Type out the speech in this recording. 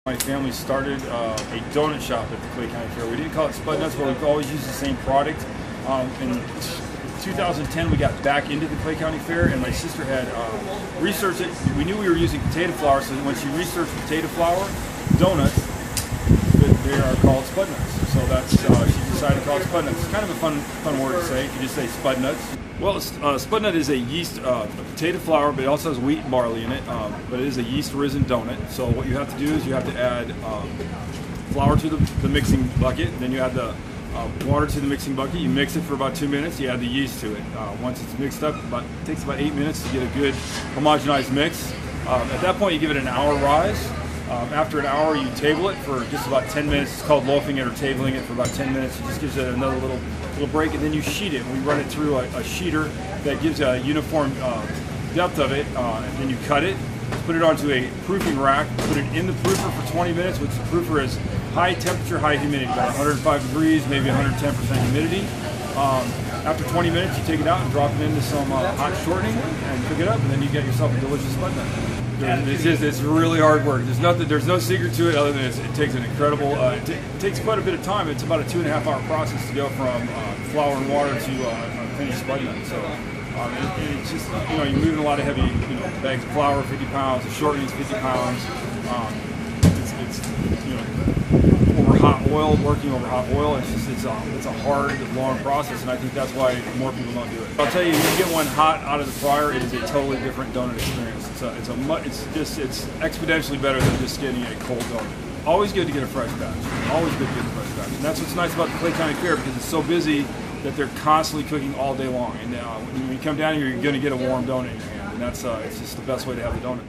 My family started a donut shop at the Clay County Fair. We didn't call it Spudnuts, but we've always used the same product. In 2010, we got back into the Clay County Fair, and my sister had researched it. We knew we were using potato flour, so when she researched potato flour donuts, they are called Spudnuts. So that's she decided to call it Spudnuts. It's kind of a fun word to say. You just say Spudnuts. Well, Spudnut is a yeast, potato flour, but it also has wheat and barley in it. But it is a yeast-risen donut. So what you have to do is you have to add flour to the mixing bucket. Then you add the water to the mixing bucket. You mix it for about 2 minutes. You add the yeast to it. Once it's mixed up, it takes about 8 minutes to get a good homogenized mix. At that point, you give it an hour rise. After an hour, you table it for just about 10 minutes. It's called loafing it or tabling it for about 10 minutes. It just gives it another little break, and then you sheet it. We run it through a sheeter that gives a uniform depth of it, and then you cut it, put it onto a proofing rack, put it in the proofer for 20 minutes, which the proofer is high temperature, high humidity, about 105 degrees, maybe 110% humidity. After 20 minutes, you take it out and drop it into some hot shortening and cook it up, and then you get yourself a delicious Spudnut. It's really hard work. There's no secret to it other than it takes an incredible. It takes quite a bit of time. It's about a 2.5 hour process to go from flour and water to finished Spudnut. So it's just you're moving a lot of heavy bags of flour, 50 pounds, the shortenings 50 pounds. It's over hot oil, working over hot oil. It's a hard, long process, and I think that's why more people don't do it. I'll tell you, when you get one hot out of the fryer, it is a totally different donut experience. It's exponentially better than just getting a cold donut. Always good to get a fresh batch. Always good to get a fresh batch, and that's what's nice about the Clay County Fair, because it's so busy that they're constantly cooking all day long. And when you come down here, you're going to get a warm donut in your hand, and it's just the best way to have the donut.